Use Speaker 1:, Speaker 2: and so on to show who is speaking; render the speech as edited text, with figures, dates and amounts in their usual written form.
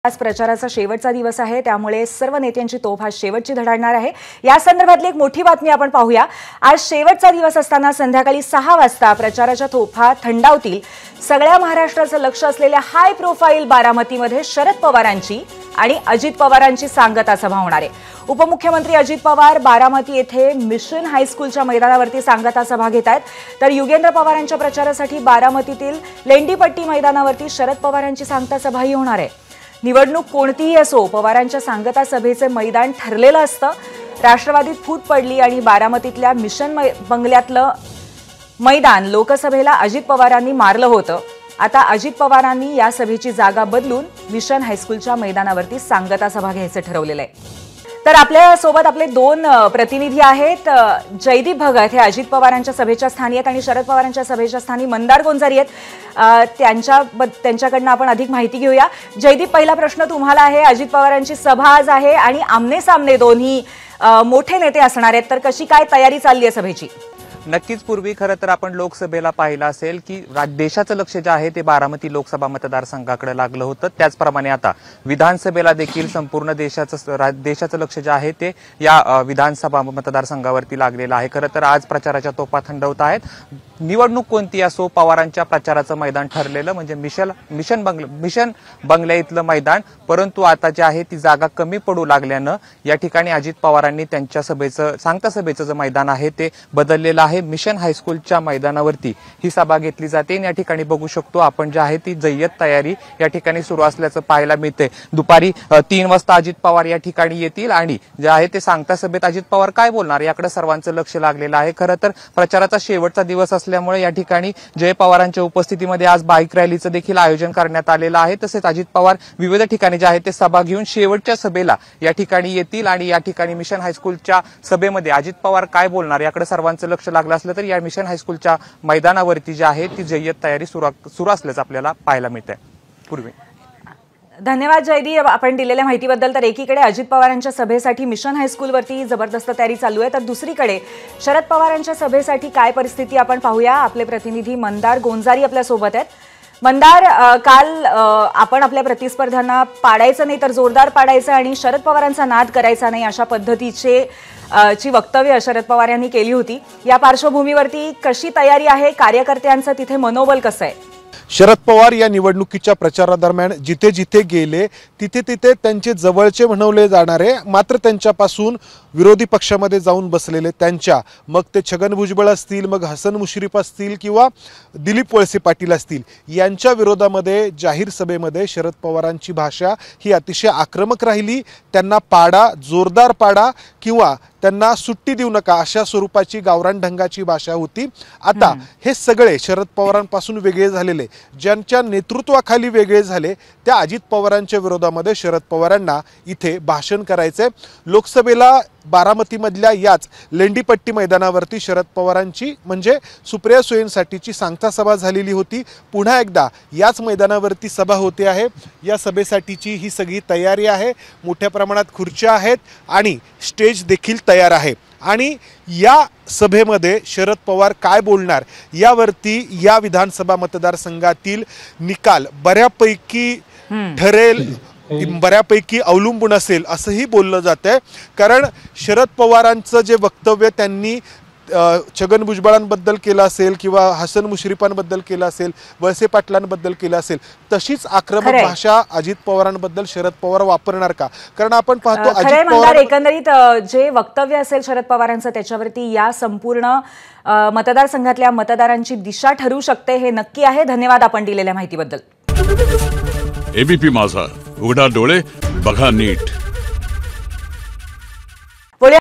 Speaker 1: आज प्रचाराचा शेवटचा दिवस आहे, त्यामुळे सर्व नेत्यांची तोफ आज शेवटची धडाडणार आहे। या संदर्भातली एक मोठी बातमी आपण पाहूया। आज शेवटचा दिवस असताना संध्याकाळी 6 वाजता प्रचाराच्या तोफा थंडावतील। सगळ्या महाराष्ट्राचं लक्ष असलेल्या हाय प्रोफाईल बारामतीमध्ये शरद पवारांची आणि अजित पवारांची सांगता सभा होणार आहे। उपमुख्यमंत्री अजित पवार बारामती येथे मिशन हायस्कूलच्या मैदानावरती सांगता सभा घेत आहेत, तर युगेंद्र पवारांच्या प्रचारासाठी बारामतीतील लेंडीपट्टी मैदानावरती शरद पवारांची सांगता सभाही होणार आहे। निवडणूक कोणतीही असो, पवारांच्या सांगता सभेचे मैदान ठरलेलं असतं। राष्ट्रवादीत फूट पडली आणि बारामतीतल्या मिशन बंगल्यातलं मैदान लोकसभेला अजित पवारांनी मारलं होतं। आता अजित पवारांनी या सभेची जागा बदलून मिशन हायस्कूलच्या मैदानावरती सांगता सभा घ्यायचं ठरवलेलं आहे। तर आपल्या सोबत आपले दोन प्रतिनिधी आहेत। जयदीप भगत हे अजित पवारांच्या सभेच्या स्थानी आहेत आणि शरद पवारांच्या सभेच्या स्थानी मंदार गोंजारी आहेत। त्यांच्याकडनं आपण अधिक माहिती घेऊया। जयदीप, पहिला प्रश्न तुम्हाला आहे। अजित पवारांची सभा आज आहे आणि आमने सामने दोन्ही मोठे नेते असणार आहेत, तर कशी काय तयारी चालली आहे सभेची?
Speaker 2: नक्कीच पूर्वी खरं तर आपण लोकसभेला पाहिलं असेल की देशाचं लक्ष जे आहे ते बारामती लोकसभा मतदारसंघाकडे लागलं होतं। त्याचप्रमाणे आता विधानसभेला देखील संपूर्ण देशाचं लक्ष जे आहे ते या विधानसभा मतदारसंघावरती लागलेलं आहे। खरं तर आज प्रचाराच्या तोफा थंडवत आहेत। निवडणूक कोणती असो, पवारांच्या प्रचाराचं मैदान ठरलेलं म्हणजे मिशन बंगल्या इथलं मैदान, परंतु आता जे आहे ती जागा कमी पडू लागल्यानं या ठिकाणी अजित पवारांनी त्यांच्या सांगता सभेचं जे मैदान आहे ते बदललेलं आहे। मिशन हायस्कूलच्या मैदानावरती ही सभा घेतली जाते। या ठिकाणी बघू शकतो आपण जे आहे ती जय्यत तयारी या ठिकाणी सुरू असल्याचं पाहायला मिळते। दुपारी 3 वाजता अजित पवार या ठिकाणी येतील आणि जे आहे ते सांगता सभेत अजित पवार काय बोलणार याकडे सर्वांचं लक्ष लागलेलं आहे। खरं तर प्रचाराचा शेवटचा दिवस असल्यामुळे या ठिकाणी जय पवारांच्या उपस्थितीमध्ये आज बाईक रॅलीचं देखील आयोजन करण्यात आलेलं आहे। तसेच अजित पवार विविध ठिकाणी जे आहे ते सभा घेऊन शेवटच्या सभेला या ठिकाणी येतील आणि या ठिकाणी मिशन हायस्कूलच्या सभेमध्ये अजित पवार काय बोलणार याकडे सर्वांचं लक्ष लागलं असलं तर या मिशन हायस्कूलच्या मैदानावरती जी आहे ती जय्यत तयारी सुरू असल्याचं आपल्याला पाहायला मिळतंय। पूर्वी
Speaker 1: धन्यवाद जयदीप आपण दिलेल्या माहितीबद्दल। तर एकीकडे अजित पवारांच्या सभेसाठी मिशन हायस्कूलवरती जबरदस्त तयारी चालू आहे, तर दुसरीकडे शरद पवारांच्या सभेसाठी काय परिस्थिती आपण पाहूया। आपले प्रतिनिधी मंदार गोंजारी आपल्या सोबत आहेत। मंदार, काल आपण आपल्या प्रतिस्पर्ध्यांना पाडायचं नाही तर जोरदार पाडायचं आणि शरद पवारांचा नाद करायचा नाही अशा पद्धतीची वक्तव्य शरद पवार यांनी केली होती। या पार्श्वभूमीवरती कशी तयारी आहे, कार्यकर्त्यांचं तिथे मनोबल कसं आहे?
Speaker 3: शरद पवार या निवडणुकीच्या प्रचारादरम्यान जिथे जिथे गेले तिथे तिथे त्यांचे जवळचे म्हणवले जाणारे, मात्र त्यांच्यापासून विरोधी पक्षामध्ये जाऊन बसलेले मग ते छगन भुजबळ असतील, मग हसन मुश्रीफ असतील किंवा दिलीप वळसे पाटील असतील, यांच्या विरोधामध्ये जाहीर सभेमध्ये शरद पवारांची भाषा ही अतिशय आक्रमक राहिली। त्यांना पाडा, जोरदार पाडा किंवा त्यांना सुट्टी देऊ नका अशा स्वरूपाची गावरान ढंगाची भाषा होती। आता हे सगळे शरद पवारांपासून वेगळे झालेले, ज्यांच्या नेतृत्वाखाली वेगळे झाले, त्या अजित पवारांच्या विरोधामध्ये शरद पवारांना इथे भाषण करायचे। लोकसभेला बारामतीमधल्या याच लेंडीपट्टी मैदानावरती शरद पवारांची म्हणजे सुप्रिया सुळेंसाठीची सांगता सभा झालेली होती। पुन्हा एकदा याच मैदानावरती सभा होते आहे। या सभेसाठीची ही सगळी तयारी आहे। मोठ्या प्रमाणात खुर्च्या आहेत आणि स्टेज देखील तयार आहे आणि या सभेमध्ये शरद पवार काय बोलणार यावरती या विधानसभा मतदारसंघातील निकाल बऱ्यापैकी ठरेल, बऱ्यापैकी अवलंबून असेल असंही बोललं जातंय। कारण शरद पवारांचं जे वक्तव्य त्यांनी छगन भुजबळांबद्दल केलं असेल किंवा हसन मुश्रीफांबद्दल केलं असेल, वळसे पाटलांबद्दल केलं असेल, तशीच आक्रमक भाषा अजित पवारांबद्दल शरद पवार वापरणार का? कारण आपण पाहतो अजित पवार
Speaker 1: एकंदरीत जे वक्तव्य असेल शरद पवारांचं त्याच्यावरती या संपूर्ण मतदारसंघातल्या मतदारांची दिशा ठरू शकते, हे नक्की आहे। धन्यवाद आपण दिलेल्या माहितीबद्दल।
Speaker 4: एबीपी माझा, उघडा डोळे बघा नीट।